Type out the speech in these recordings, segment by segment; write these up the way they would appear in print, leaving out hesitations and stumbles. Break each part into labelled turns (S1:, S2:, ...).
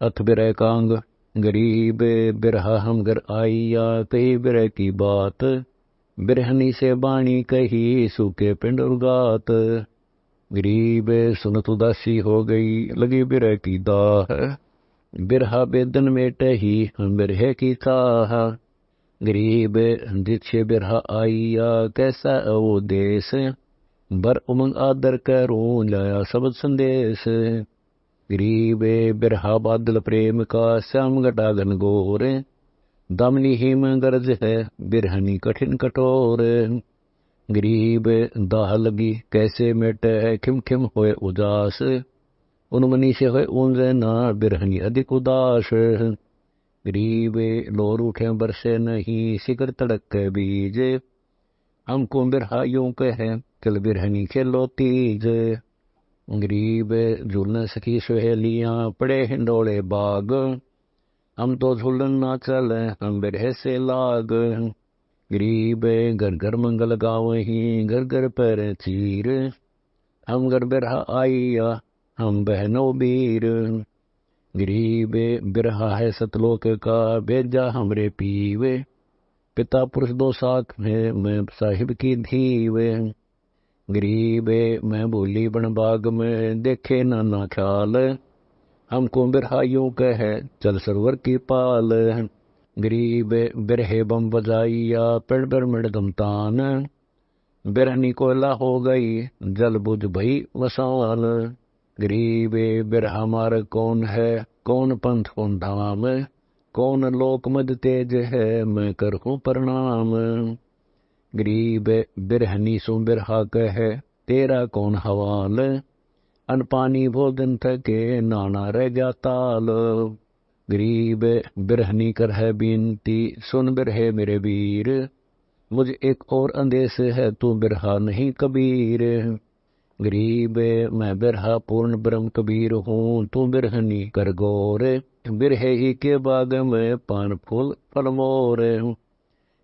S1: अथ बिरह कांग। गरीब बिरहा हम घर आईया, कही बिरह की बात। बिरहनी से बाणी कही, सूखे पिंड उगात। गरीब सुनत उदासी हो गई, लगी बिरह की दाह। बिरहा बेदन में टही, हम बिरह की चाह। गरीब जिछे बिरहा आईया, कैसा वो देश। बर उमंग आदर करूं, लाया सबद संदेश। गरीब बिरहा बादल प्रेम का, श्याम घटा घनघोर। दामिनी हिम गरज है, बिरहनी कठिन कठोर। गरीब दाह लगी कैसे मिटे, खिम खिम होए उदास। उन्मनी से होए ऊंजे ना, बिरहनी अधिक उदास। गरीब लोर उठे बरसे नहीं, शिकर तड़क के बीज। हमको बिरहा यूं कहे, चल बिरहनी खेलो तीज। गरीब झूलन सखी सहेलियां, पड़े हिंडोले बाग। हम तो झूलन ना चले, हम बिरह से लाग। गरीब घर घर मंगल गावहीं, घर घर पर चीर। हम घर बिरहा आईया, हम बहनों बीर। गरीब बिरहा है सतलोक का, भेजा हमरे पीवे। पिता पुरुष दो साथ में, मैं साहिब की धीवे। गरीब मैं बोली बन बाग में, देखे नाना ख्याल। हमको बिरहा यूं कहे, चल सरोवर की पाल। गरीब बिरहे बम बजाइया, पेड़ पर मृदम तान। बिरहनी कोयला हो गई, जल बुझ भई वसाल। गरीब बिरहा मार्ग कौन है, कौन पंथ कौन धाम। कौन लोक मद तेज है, मैं करहूं प्रणाम। गरीब बिरहनी सो बिरहा कहे, तेरा कौन हवाल। अन पानी भोजन थके, नाना रह गया ताल। गरीब बिरहनी कर है बिनती, सुन बिरहे मेरे वीर। मुझे एक और अंदेश है, तू बिरहा नहीं कबीर। गरीब मैं बिरहा पूर्ण ब्रह्म कबीर हूँ, तू बिरहनी कर गौर। बिरहे ही के बाग में, पान फूल फल मोर।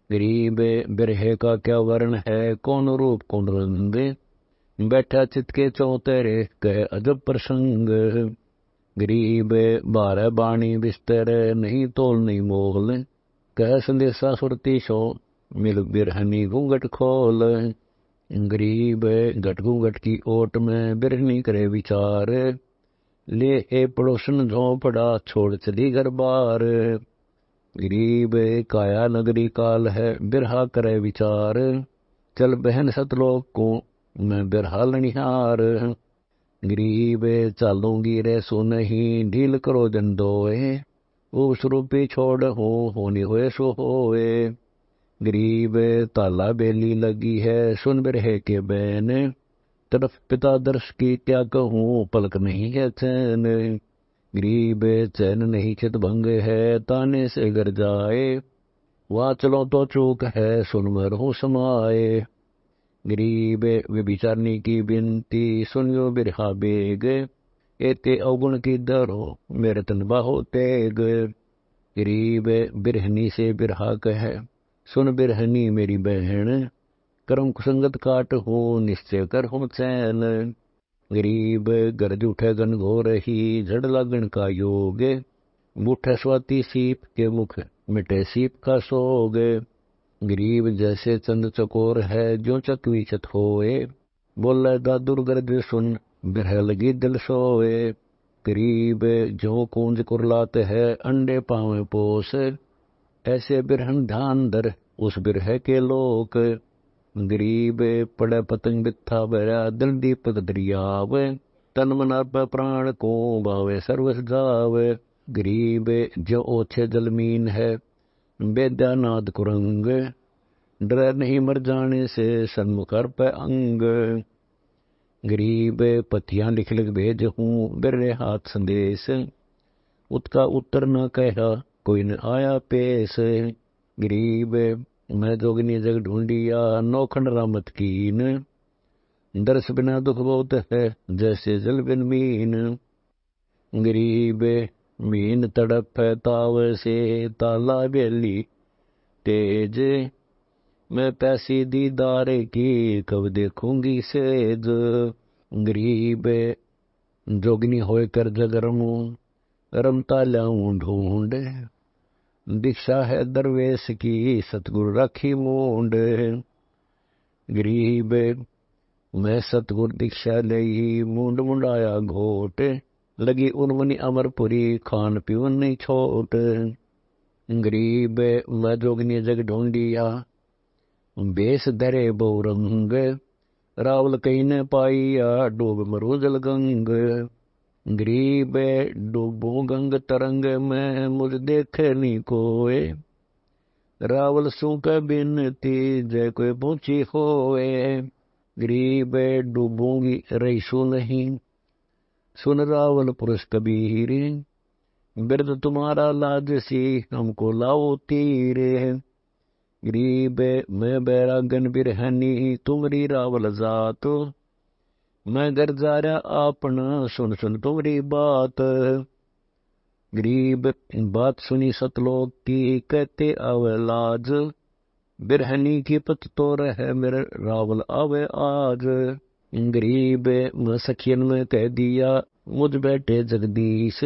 S1: गरीब बिरहे का क्या वर्ण है, कौन रूप कौन रंग। बैठा चित के चौतेरे, कह अजब प्रसंग। गरीब बारह बाणी बिस्तर, नहीं तोल नहीं मोल। कह संदेशा सुरती सो, मिल बिरहनी घूंघट खोल। गरीब घट घूंघट की ओट में, बिरहनी करे विचार। ले ए पड़ोसन झोंपड़ा, छोड़ चली घर बार। गरीब काया नगरी काल है, बिरहा करे विचार। चल बहन सतलोक को, मैं बिरहा लनिहार। गरीब चालूंगी रे सो नहीं, ढील करो जन दोए। वो स्वरूपी छोड़ हो, होनी होए सो होए। गरीब ताला बेली लगी है, सुन बिरहे के बैन। तरफ पिता दर्श की क्या कहूँ, पलक नहीं है चैन। गरीब चैन नहीं चित भंग है, ताने से घर जाए। वहाँ चलो तो चूक है, सुन मरहूं समाए। गरीब व्यभिचारनी की बिनती, सुनियो बिरहा बेग। एते अवगुण की दरो, मेरे तन बाहो तेग। गरीब बिरहनी से बिरहा कहे, सुन बिरहनी मेरी बहन। कर्म कुसंगत काट हो, निश्चय कर हो चैन। गरीब गरज उठे घनघोर ही, झड़ लागण का योग। मुठ स्वाति सीप के मुख, मिटे सीप का सोग। गरीब जैसे चंद चकोर है, जो चकवी चत होए। बोले दादुर गरज सुन, बिरह लगी दिल सोए। गरीब जो कूंज कुरलाते है, अंडे पावे पोस। ऐसे बिरहन ध्यान धर, उस बिरह के लोक। गरीब पड़े पतंग बिथा बरा, दिल दीपक दरियाव। तन मन अर्प प्राण को, भावे सर्वस जावे। गरीब जो ओछे जलमीन है, बेद्यानाद कुरंग। डर नहीं मर जाने से, सन्मुख पे अंग। गरीब पथियां लिख लिख भेज हूँ, बिररे हाथ संदेश। उत्का उत्तर न कहा, कोई न आया पेश। गरीब मैं जोगनी जग ढूंढिया, नौखंड रामत कीन। दर्श बिना दुख बहुत है, जैसे जल बिन मीन। गरीब मीन तड़प है ताव से, ताला बेली तेज। मैं पैसी दीदार की, कब देखूंगी सेज। गरीब जोगनी होए कर जगरमू, रमता लाऊं ढूंढ, दीक्षा है दरवेश की सतगुरु राखी मूंड। गरीब मैं सतगुर दीक्षा लई मूंड मुंडाया घोट, लगी उर्वनी अमरपुरी खान पीवन नहीं छोट। गरीब मैं जोगनी जग ढूंढिया, बेस धरे बहुरंग, रावल कहीं न पाइया डूब मरु जल गंग। गरीब डूबो गंग तरंग में मुझ देखे नी कोय, रावल सूख बिनती जय कोई पहुंची होए। गरीब डूबूंगी रईसू नहीं, सुन रावल पुरुष कबीर, बिरद तुम्हारा लाज सी हमको लाओ तीरे। गरीब मैं बैरागन बिरहनी तुमरी रावल जात, मैं घर जा रहा आपना सुन सुन तुमरी बात। गरीब बात सुनी सतलोक की कहते आवे लाज, बिरहनी की पत तो रहे मेरे रावल आवे आज। गरीब मैं सखियन में कह दिया मुझ बैठे जगदीश,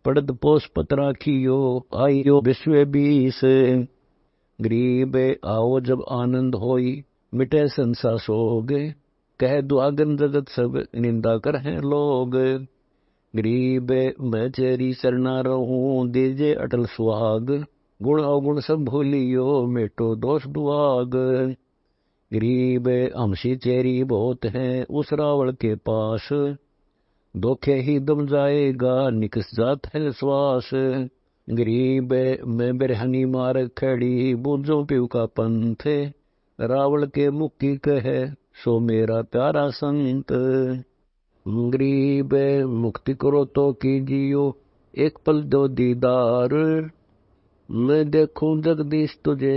S1: पड़द पोष पतरा कियो आइयो विश्व बीस। गरीब आओ जब आनंद होई मिटे संसा सोग, कह दुआगन जगत सब निंदा कर हैं लोग। गरीब मैं तेरी शरणा रहूं दीजे अटल सुहाग, गुण अवगुण सब भूलियो मेटो दोष दुआग। गरीब हमसी तेरी बहुत है उस रावण के पास, धोखे ही दम जाएगा निकस जात है श्वास। गरीब मैं बिरहनी मार खड़ी बूझो पीव का पंथ, रावण के मुक्ति कहे सो मेरा प्यारा संत। गरीब मुक्ति करो तो कीजियो एक पल दो दीदार, मैं देखूं जगदीश तुझे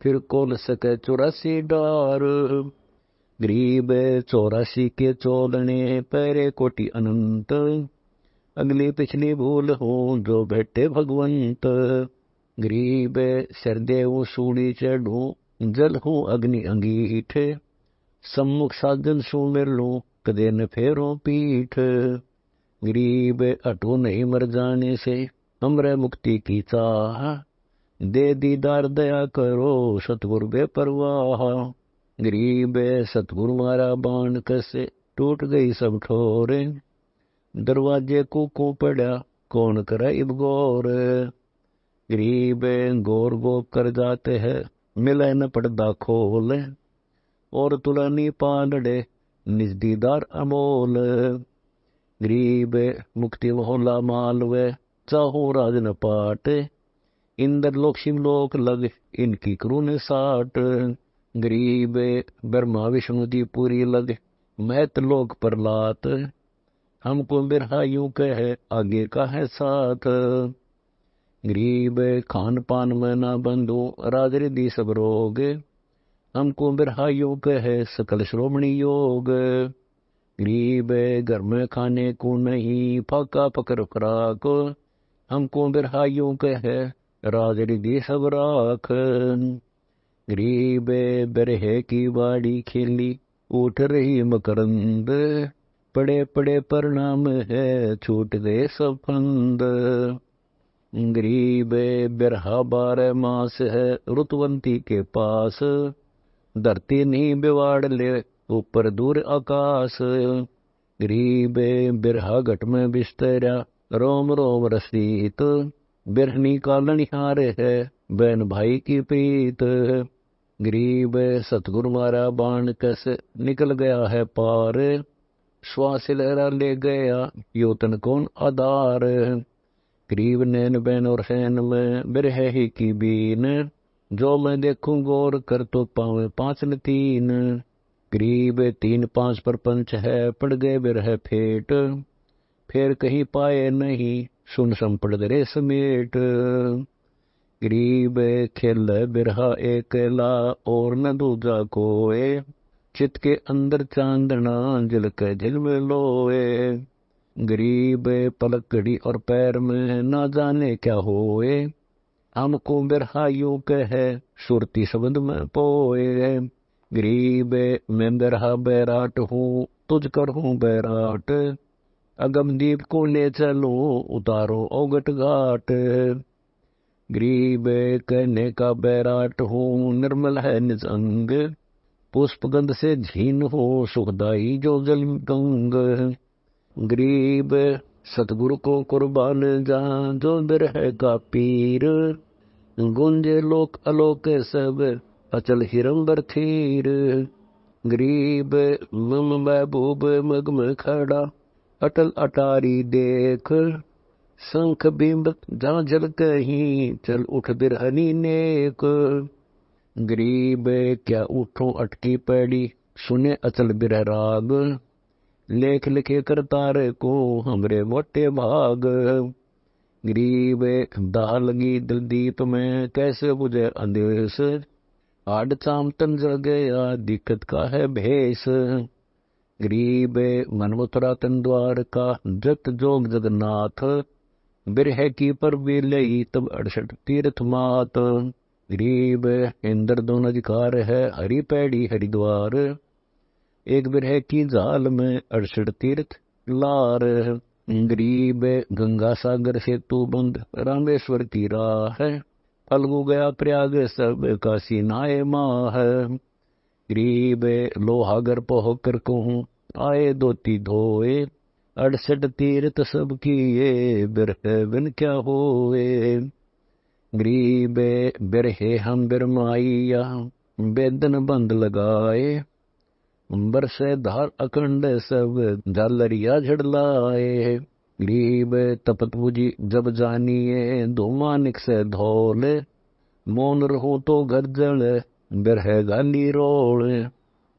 S1: फिर कौन सके 84 डार। गरीब 84 के चोलने पैरे कोटि अनंत, अगली पिछली भूल हो जो बैठे भगवंत। गरीब सरदेव सूड़ी चढ़ू जल हूँ अग्नि अंगीठ, सम्मुख साजन सू मिर लूं कदे न फेरो पीठ। गरीब हटो नहीं मर जाने से हमरे मुक्ति की चाह, दे दीदार दया करो सतगुरु बेपरवाह। गरीब सतगुरु मारा बाण कसे टूट गई सब ठोरे, दरवाजे को पड़ा कौन करे इब गौर। गरीब गौर गो कर जाते हैं मिले न पड़दा खोल, और तुलनी पालड़े निज दीदार अमोल। गरीब मुक्ति मोहल्ला मालवे चाहो राज न पाट, इंद्र लोक शिवलोक लग इनकी क्रून साट। गरीब ब्रह्मा विष्णु दी पूरी लग महत लोक प्रलात, हमको बिरहा यूं कहे आगे का है साथ। गरीब खान पान में ना बंधु राज रिद्धि सब रोग, हमको बिरहा यूं कहे सकल श्रोमणी योग। गरीब घर में खाने को नहीं फाका पकर फराक, हमको बिरहा यूं कहे राज रिद्धि सब राख। गरीब बिरहे की बाड़ी खेली उठ रही मकरंद, पड़े पड़े परिणाम है छूट गए सब फंद। गरीब बिरहा 12 मास है रुतवंती के पास, धरती नहीं बिवाड़ ले ऊपर दूर आकाश। गरीब बिरहा घट में बिस्तरा रोम रोम रसीत, बिरहनी का लनिहार है बहन भाई की प्रीत। गरीब सतगुरु मारा बाण कस निकल गया है पार, श्वास लहरा ले गया यो तन कौन आधार। गरीब नैन बैन और सैन में बिरहे ही की बीन, जो मैं देखूं गौर कर तो पावे 5 न 3। गरीब 3 5 प्रपंच है पड़ गए बिरह फेट, फिर कहीं पाए नहीं सुन सम पड़ दरे समेट। गरीब खेल बिरहा एकला और न दूजा कोए, चित के अंदर चांदना जल के दिल में लोए। गरीब पलक घड़ी और पैर में ना जाने क्या होए, हमको बिरहा यूं कहे सुरती शब्द में पोए। गरीब मैं बिरहा बैराट हूँ तुझ कर हूँ बैराट, अगम दीप को ले चलो उतारो औगट घाट। गरीब कहने का बैराट हूँ निर्मल है निज अंग, पुष्प गंध से झीन हो सुखदाई जो जल गंग। गरीब सतगुरु को कुर्बान जा जो बिरह का पीर, गुंजे लोक अलोक सब अचल हिरंबर थीर। गरीब मम महबूब मगम खड़ा अटल अटारी देख, शंख बिंब जहाँ जल कहीं चल उठ बिरहनी नेक। गरीब क्या उठो अटकी पड़ी सुने अचल बिरह राग, लेख लिखे करतार को हमरे मोटे भाग। गरीब दाह लगी दिल दीप में कैसे बुझे अंदेश, आड चाम तन जल गया दिक्कत का है भेष। गरीब मन मुतरा तन द्वार का जगत जोग जगन्नाथ, बिरह की पर भी लई तब 68 तीर्थ मात। गरीब इंद्र दोन अधिकार है हरि पैड़ी हरिद्वार, एक बिरह की जाल में 68 तीर्थ लार। गरीब गंगा सागर से तू बंद रामेश्वर की राह है, फल्गु गया प्रयाग सब काशी नाये माह। गरीब लोहागर पोह कर कहूँ आए धोती धोए, 68 तीर्थ सब किए बिरह बिन क्या होए। गरीब बिरहे हम बिरमाइया बेदन बंद लगाए, बरसे धार अखंड सब झालरिया झड़लाए। गरीब तपत बुझी जब जानिए दो मानिक से धौल, मौन रहो तो गर्जल बिरह गाली रोल।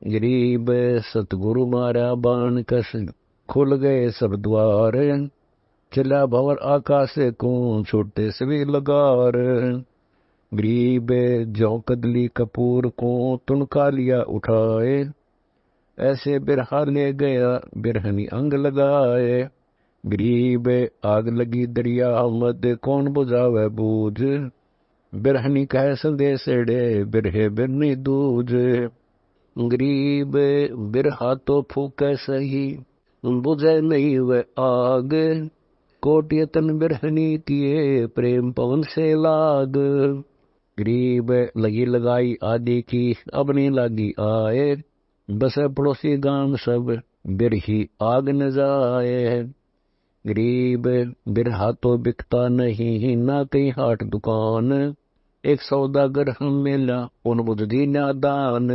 S1: गरीब सतगुरु मारा बाण कस खुल गए सब द्वार, चला भंवर आकाश को छोटे सभी लगार। गरीब जौ कदली कपूर को तुनका लिया उठाए, ऐसे बिरहा ले गया बिरहनी अंग लगाए। गरीब आग लगी दरिया मद कौन बुझावे बूझ, बिरहनी कह संदेशड़े बिरहे बिरनी दूज। गरीब बिरहा तो फूके सही बुझे नहीं वे आग, कोट यतन बिरहनी किए प्रेम पवन से लाग। गरीब लगी लगाई आदि की अब नहीं लागी आए, बस पड़ोसी गांव सब बिरही आग न जाए। गरीब बिरहा तो बिकता नहीं ना कहीं हाट दुकान, एक सौदागर हम मिला उन बुझदी नादान।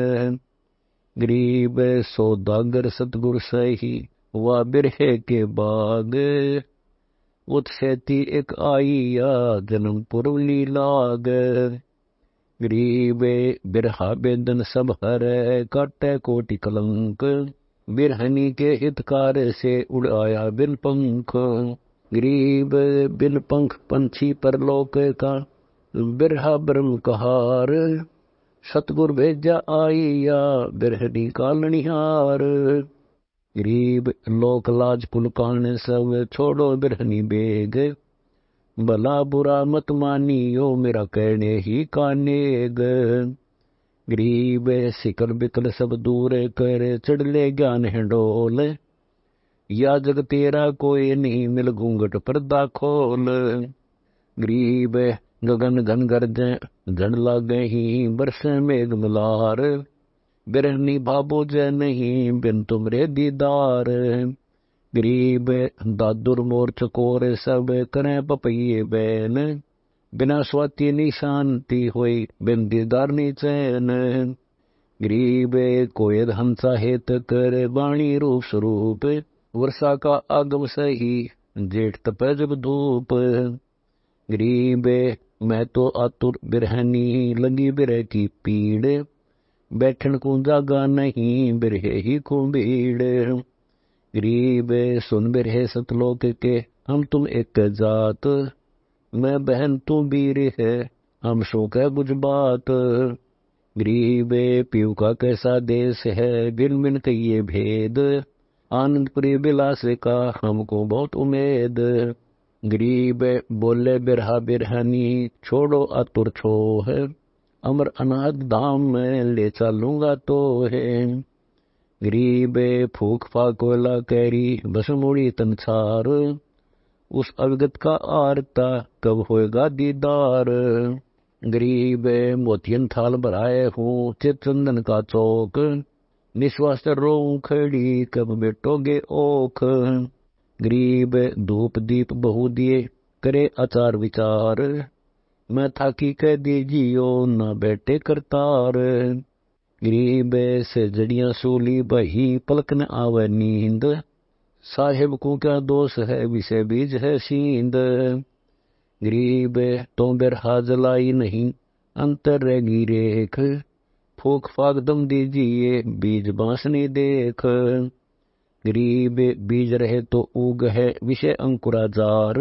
S1: गरीब सौदागर सतगुर सही हुआ बिरहे के बाद, उत्सेती एक आईया जन्म पुरवली लाग। गरीब बिरहा बेदन सब हर काटे कोटि कलंक, बिरहनी के हितकार से उड़ाया बिन पंख। गरीब बिन पंख पंछी परलोक का बिरहा ब्रह्म कहार, सतगुर भेजा आईया बिरहनी कालनिहार। गरीब लोक लाज कुल कान सब छोड़ो बिरहनी बेग, भला बुरा मत मानियो मेरा कहने ही कानेग। गरीब सिकल बिकल सब दूर कर चढ़ ले ज्ञान हिंडोल, या जग तेरा कोई नहीं मिल घूंघट पर्दा खोल। गरीब गगन घन गरजे झड़ लागे ही बरसे मेघ मलार, बिरहनी भाबो जय नहीं बिन तुमरे दीदार। गरीब दादुर मोर चकोर सब करें पपैये बैन, बिना स्वाति नी शांति होई बिन दीदार नी चैन। गरीब कोयद हंसा हेत कर वाणी रूप स्वरूप, वर्षा का आगम सही जेठ तपे जब धूप। गरीब मैं तो आतुर बिरहनी लगी बिरह की पीड़, बैठन को जागा नहीं बिरहे ही को भीड़। गरीब सुन बिरहे सतलोक के हम तुम एक जात, मैं बहन तू वीर है हम शोक है बुझ बात। गरीब पीऊ का कैसा देश है बिन बिन कहिए भेद, आनंदपुरी बिलास का हमको बहुत उम्मीद। गरीब बोले बिरहा बिरहनी छोड़ो आतुर छोह, अमर अनाथ धाम में ले चलूंगा तो है। गरीब फूक फाक कोयला कैरी बस मुड़ी तनछार, उस अवगत का आरता कब होएगा दीदार। गरीब मोतियन थाल भराए हूँ चित चंदन का चौक, निश्वास रो खड़ी कब बेटोगे ओख। गरीब धूप दीप बहु दिए करे आचार विचार, मैं थाकी कह दीजियो न बैठे करतार। गरीब से जड़ियां सूली बही पलक न आवे नींद, साहेब को क्या दोष है विषय बीज है सींद। गरीब तो बिरहा जलाई नहीं अंतर रहेगी रेख, फूक फाक दम दीजिए बीज बांसनी देख। गरीब बीज रहे तो उग है विषय अंकुरा जार,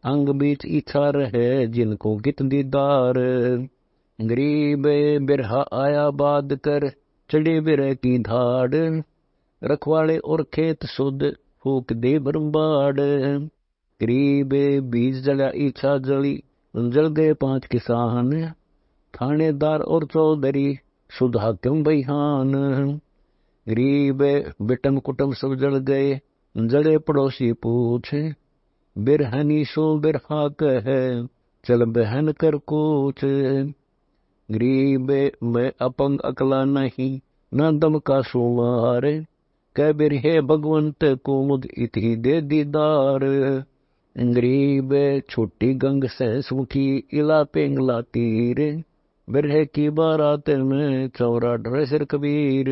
S1: अंग बीच इच्छा रहे जिनको कित दीदार। गरीब बिरहा आया बाद कर चढ़े बिरह की धाड़, रखवाले और खेत शुद्ध फूक दे बरबाड़। गरीब बीज जला इच्छा जली जल गए 5 किसान, थानेदार और चौधरी शुद्ध हाकिम बहिहान। गरीब बिटम कुटम सब जल गए जड़े पड़ोसी पूछे, बिरहनी सो बिरहा कहे चल बहन कर कूच। गरीब मैं अपंग अकला नहीं न दम का सुमार, कह बिरहे भगवंत को मुझ इति दे दीदार। गरीब छोटी गंग से सुखी इला पेंगला तीर, बिरहे की बारात में चौरा डरे सिर कबीर।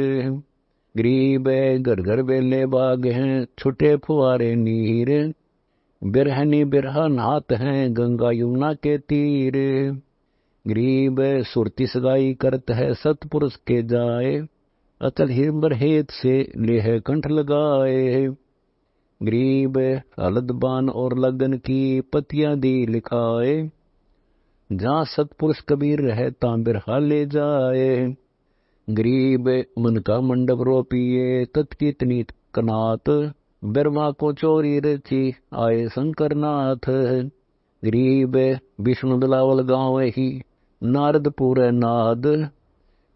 S1: गरीब घर घर बेले बाग हैं छुटे फुआरे नीर, बिरहनी बिरहा नात हैं गंगा यमुना के तीर। गरीब सुरती सगाई करत है सतपुरुष के जाए, अचल हिम्बर हेत से लेह कंठ लगाए। गरीब हलद बान और लगन की पतियां दी लिखाए, जहाँ सतपुरुष कबीर रहे तां बिरहा ले जाए। गरीब मन का मंडप रोपिए तत्की तनीत कनात, बिरमा को चोरी रची आए शंकर नाथ। गरीब विष्णु बिलावल गाँव ही नारद पूरे नाद,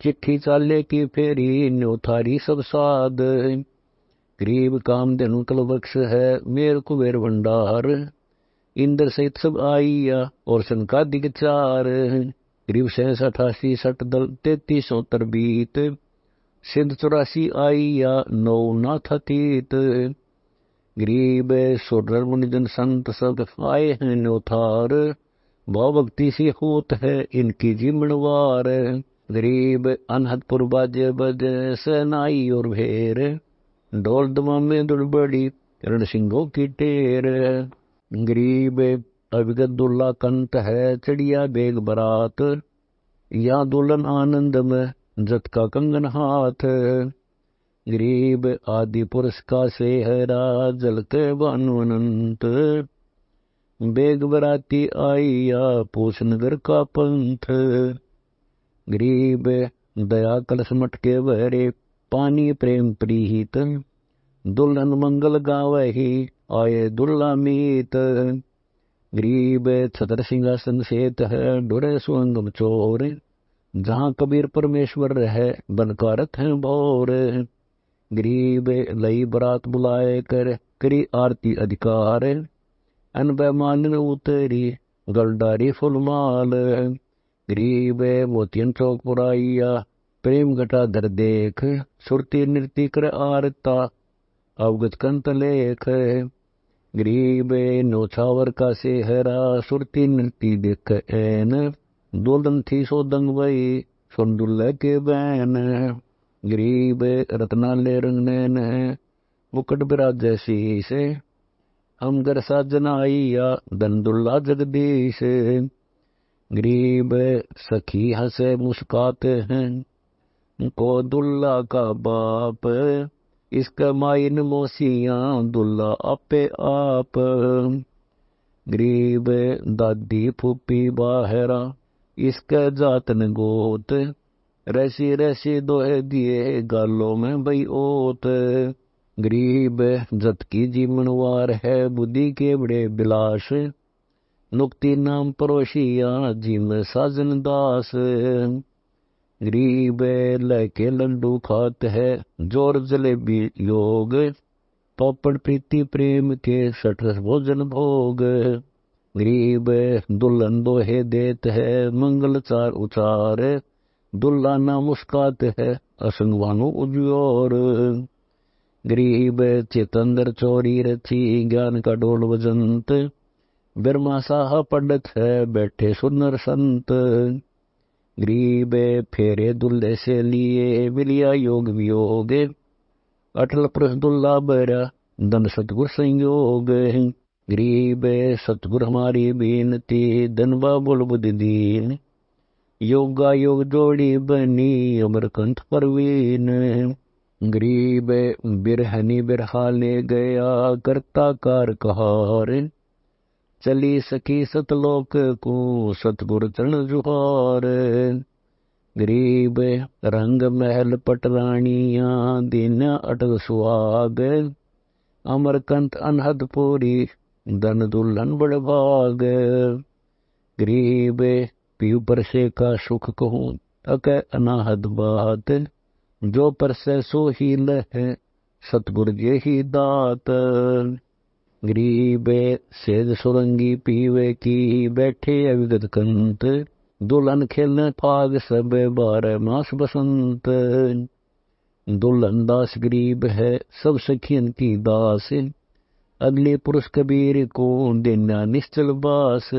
S1: चिट्ठी चाले की फेरी न्योथारी सब साध। गरीब कामधेनु कलबक्ष है मेर कुबेर भंडार, इंद्र सहित सब आइया और संकादिक 4। गरीब 88 सठ दल 33 बीत, सिंध 84 आइया 9 नाथ अतीत। गरीब सोडर मुनिजन संत सब आए हैं न्योथार, भाव भक्ति सी होत है इनकी जीवनवार। गरीब अनहदपुर बाजे बजे सेनाई और भेर, ढोल दमामे दुड़बड़ी रण सिंहों की टेर। गरीब अविगत दुल्ला कंत है चढ़िया बेग बरात, या दुल्हन आनंद में जत का कंगन हाथ। गरीब आदि पुरुष का सेहरा जल के बानु अनंत, बेग बराती आइया पूछ नगर का पंथ। गरीब दया कलश मटके भरे पानी प्रेम प्रीत, दुल्हन मंगल गावे ही आए दुल्ला मीत। गरीब छतर सिंहासन सेत है डुरे सुअंगम चोर, जहाँ कबीर परमेश्वर रहे बनकारत हैं भोर। गरीब लई बरात बुलाए कर करी आरती अधिकार, अनबे मालन उतरी गलडारी फुलमाल। गरीब मोतियन चौक पुराइया प्रेम घटा धर देख, सुरती नृत्य कर आरता अवगत कंत लेख। गरीब नौछावर का सेहरा सुरती नृत्य देख एन, दुल्हन थी सो दंग वही सुन दुल्हे के बैन। गरीब रत्नाले रंग नैन मुकुट बिराज शीश, हम घर साजन आइया धन दुल्ला जगदीश। गरीब सखी हंसे मुस्काते हैं को दुल्ला का बाप, इसका माइन मोसियां दुल्ला आपे आप। गरीब दादी फूफी बाहरा इसका जातन गोत, रसी रसी दोहे दिए गालों में बई ओत। गरीब जत की जीवनवार है बुद्धि के बड़े बिलास, नुक्ति नाम परोशिया जिम साजन दास। गरीब लहके लड्डू खात है, जोर जलेबी योग, पापड़ प्रीति प्रेम के सठरस भोजन भोग। गरीब दुल्हन दोहे देत है, मंगल चार उचार, दुल्हा ना मुस्कात है, असंग वानो उज्योर। गरीब चितंदर चोरी रथी, ज्ञान का डोल वजंत, बिरमा साहा पढ़त है, बैठे सुनर संत। गरीब फेरे दुल्हे से लिए, मिलिया योग वियोग, अटल पुरुष दुल्ला बरा, धन सतगुर संयोग। गरीब सतगुर हमारी बीनती, धनबा बोल बुद्धि दीन, योगा योग जोड़ी बनी, अमरकंठ परवीन। गरीब बिरहनी बिरहा ले गया, करता कार कहार, चली सखी सतलोक को, सतगुर चरण जुहार। गरीब रंग महल पटरानियां, दीन अटल सुहाग, अमरकंत अनहदपुरी, धन दुल्हन बड़ भाग। गरीब पीव परसे का सुख कहूँ, तक अनाहद बात, जो परसे सो ही लह, सतगुर जे ही दात। गरीब सेज सुरंगी पीवे की, बैठे अविगत कंत, दुल्हन खेलने फाग सब, 12 मास बसंत। दुल्हन दास गरीब है, सब सखियन की दास, अगले पुरुष कबीर को, देना निश्चल बास।